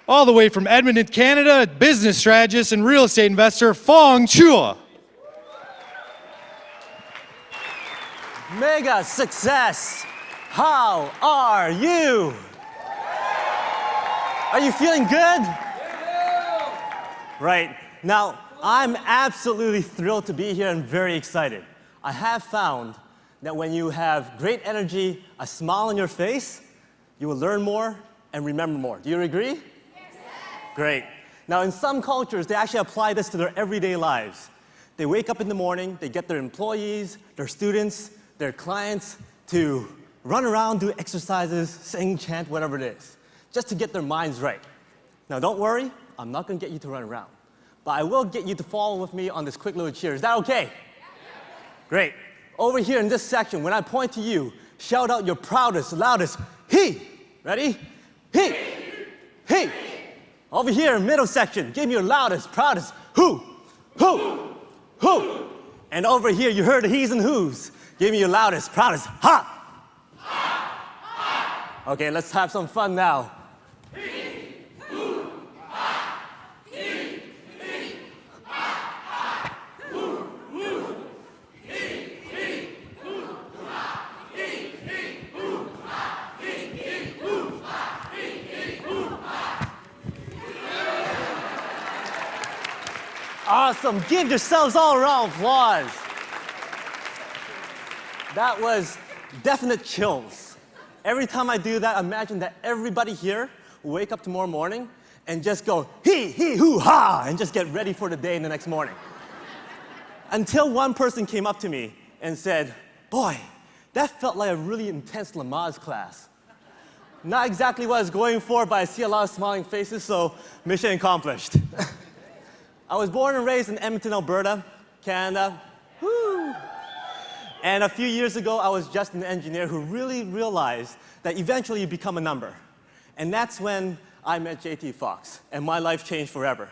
All the way from Edmonton, Canada, business strategist and real estate investor, Fong Chua. Mega success! How are you? Are you feeling good? Right. Now, I'm absolutely thrilled to be here and very excited. I have found that when you have great energy, a smile on your face, you will learn more and remember more. Do you agree? Yes. Great. Now, in some cultures, they actually apply this to their everyday lives. They wake up in the morning, they get their employees, their students, their clients to run around, do exercises, sing, chant, whatever it is, just to get their minds right. Now, don't worry, I'm not going to get you to run around, but I will get you to follow with me on this quick little cheer. Is that okay? Yeah. Great. Over here in this section, when I point to you, shout out your proudest, loudest, he. Ready? He. He. Over here, middle section, give me your loudest, proudest, who. Who. Who. And over here, you heard the he's and who's. Give me your loudest, proudest, ha. Okay, let's have some fun now. Awesome. Give yourselves all around applause. That was definite chills. Every time I do that, imagine that everybody here will wake up tomorrow morning and just go, he, hoo, ha, and just get ready for the day in the next morning. Until one person came up to me and said, boy, that felt like a really intense Lamaze class. Not exactly what I was going for, but I see a lot of smiling faces, so mission accomplished. I was born and raised in Edmonton, Alberta, Canada. Woo! And a few years ago, I was just an engineer who really realized that eventually you become a number. And that's when I met JT Fox, and my life changed forever.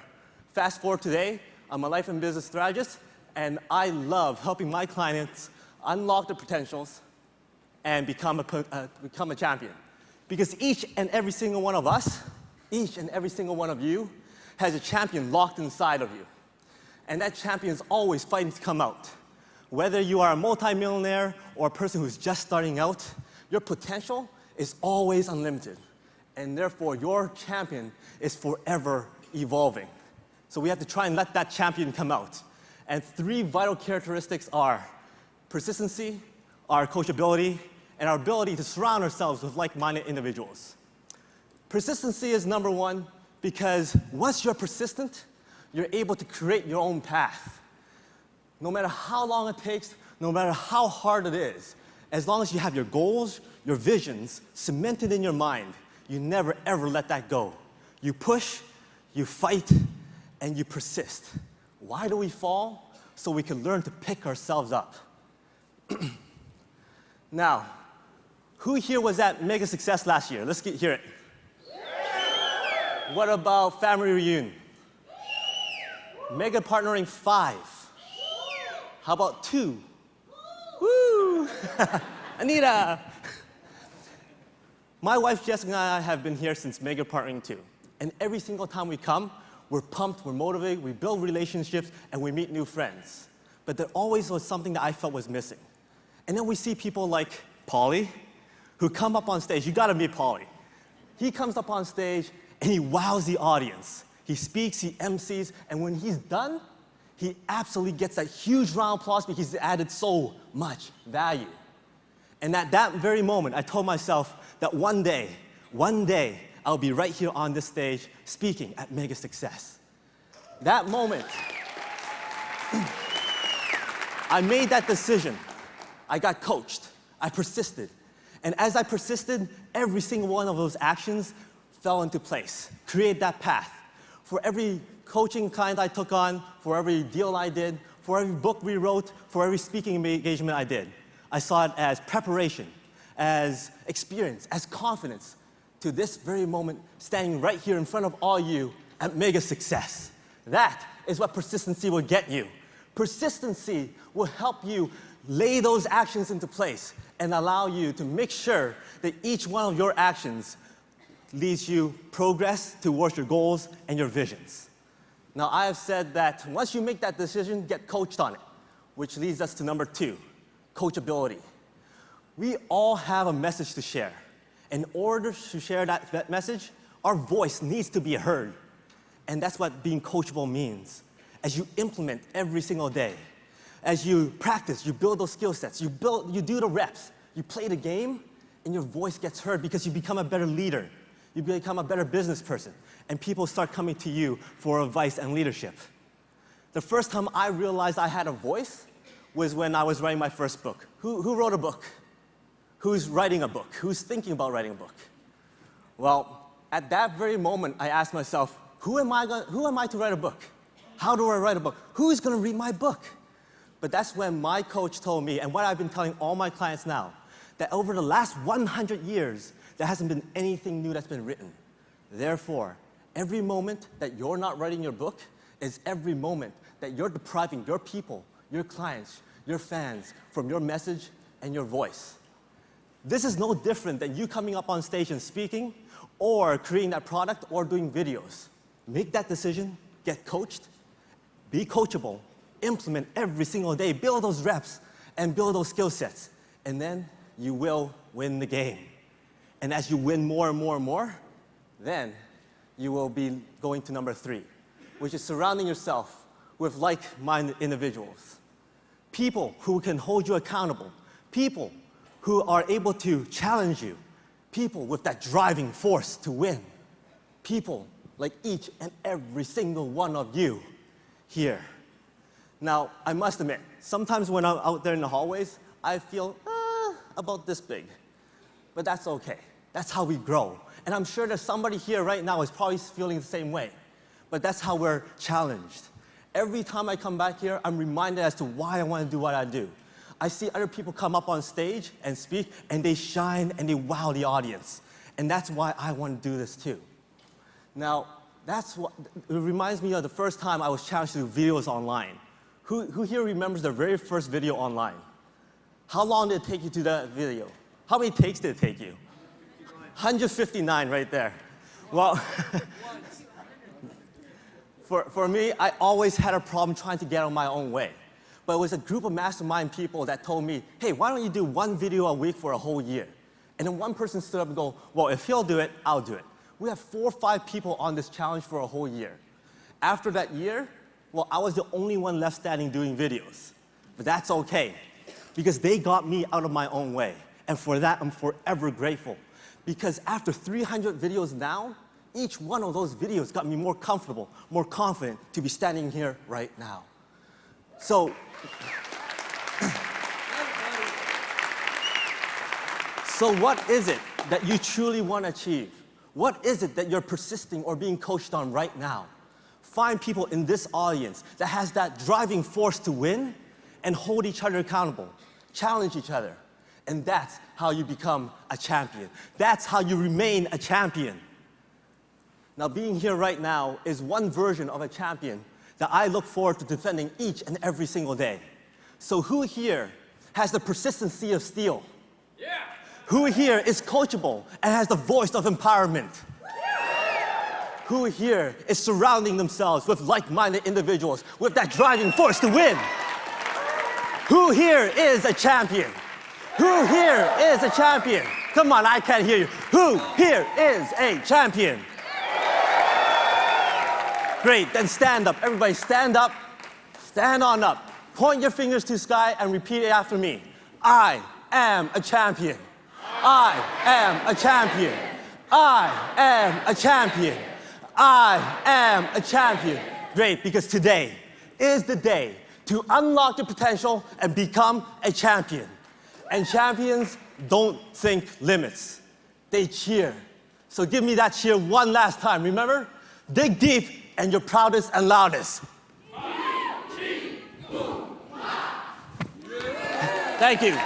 Fast forward today, I'm a life and business strategist, and I love helping my clients unlock their potentials and become a champion. Because each and every single one of us, each and every single one of you, has a champion locked inside of you. And that champion is always fighting to come out. Whether you are a multi-millionaire or a person who's just starting out, your potential is always unlimited. And therefore, your champion is forever evolving. So we have to try and let that champion come out. And 3 vital characteristics are persistency, our coachability, and our ability to surround ourselves with like-minded individuals. Persistency is number 1, because once you're persistent, you're able to create your own path. No matter how long it takes, no matter how hard it is, as long as you have your goals, your visions cemented in your mind, you never ever let that go. You push, you fight, and you persist. Why do we fall? So we can learn to pick ourselves up. Now, who here was at Mega Success last year? Let's hear it. What about family reunion? Mega partnering 5. How about 2? Woo! Anita! My wife Jessica and I have been here since Mega partnering 2. And every single time we come, we're pumped, we're motivated, we build relationships, and we meet new friends. But there always was something that I felt was missing. And then we see people like Paulie, who come up on stage. You gotta meet Paulie. He comes up on stage, and he wows the audience. He speaks, he MCs, and when he's done, he absolutely gets that huge round of applause because he's added so much value. And at that very moment, I told myself that one day, I'll be right here on this stage speaking at Mega Success. That moment, I made that decision. I got coached. I persisted. And as I persisted, every single one of those actions fell into place, create that path. For every coaching client I took on, for every deal I did, for every book we wrote, for every speaking engagement I did, I saw it as preparation, as experience, as confidence to this very moment, standing right here in front of all you at Mega Success. That is what persistency will get you. Persistency will help you lay those actions into place and allow you to make sure that each one of your actions leads you progress towards your goals and your visions. Now, I have said that once you make that decision, get coached on it, which leads us to number 2, coachability. We all have a message to share. In order to share that message, our voice needs to be heard. And that's what being coachable means. As you implement every single day, as you practice, you build those skill sets, you do the reps, you play the game, and your voice gets heard because you become a better leader. You become a better business person, and people start coming to you for advice and leadership. The first time I realized I had a voice was when I was writing my first book. Who wrote a book? Who's writing a book? Who's thinking about writing a book? Well, at that very moment, I asked myself, who am I to write a book? How do I write a book? Who's going to read my book? But that's when my coach told me, and what I've been telling all my clients now, that over the last 100 years, there hasn't been anything new that's been written. Therefore, every moment that you're not writing your book is every moment that you're depriving your people, your clients, your fans from your message and your voice. This is no different than you coming up on stage and speaking or creating that product or doing videos. Make that decision, get coached, be coachable, implement every single day, build those reps and build those skill sets, and then you will win the game. And as you win more and more and more, then you will be going to number 3, which is surrounding yourself with like-minded individuals. People who can hold you accountable, people who are able to challenge you, people with that driving force to win, people like each and every single one of you here. Now, I must admit, sometimes when I'm out there in the hallways, I feel about this big. But that's okay. That's how we grow. And I'm sure there's somebody here right now who's probably feeling the same way. But that's how we're challenged. Every time I come back here, I'm reminded as to why I want to do what I do. I see other people come up on stage and speak, and they shine and they wow the audience. And that's why I want to do this too. Now, it reminds me of the first time I was challenged to do videos online. Who here remembers the very first video online? How long did it take you to that video? How many takes did it take you? 159 right there. Well, for me, I always had a problem trying to get out of my own way. But it was a group of mastermind people that told me, hey, why don't you do 1 video a week for a whole year? And then one person stood up and go, well, if he'll do it, I'll do it. We have 4 or 5 people on this challenge for a whole year. After that year, well, I was the only one left standing doing videos. But that's okay, because they got me out of my own way. And for that, I'm forever grateful. Because after 300 videos now, each one of those videos got me more comfortable, more confident to be standing here right now. So what is it that you truly want to achieve? What is it that you're persisting or being coached on right now? Find people in this audience that has that driving force to win and hold each other accountable, challenge each other. And that's how you become a champion. That's how you remain a champion. Now, being here right now is one version of a champion that I look forward to defending each and every single day. So who here has the persistency of steel? Yeah. Who here is coachable and has the voice of empowerment? Yeah. Who here is surrounding themselves with like-minded individuals with that driving force to win? Who here is a champion? Who here is a champion? Come on, I can't hear you. Who here is a champion? Great, then stand up. Everybody stand up. Stand on up. Point your fingers to the sky and repeat it after me. I am a champion. I am a champion. I am a champion. I am a champion. Great, because today is the day to unlock your potential and become a champion. And champions don't think limits. They cheer. So give me that cheer one last time. Remember? Dig deep and your proudest and loudest. Thank you.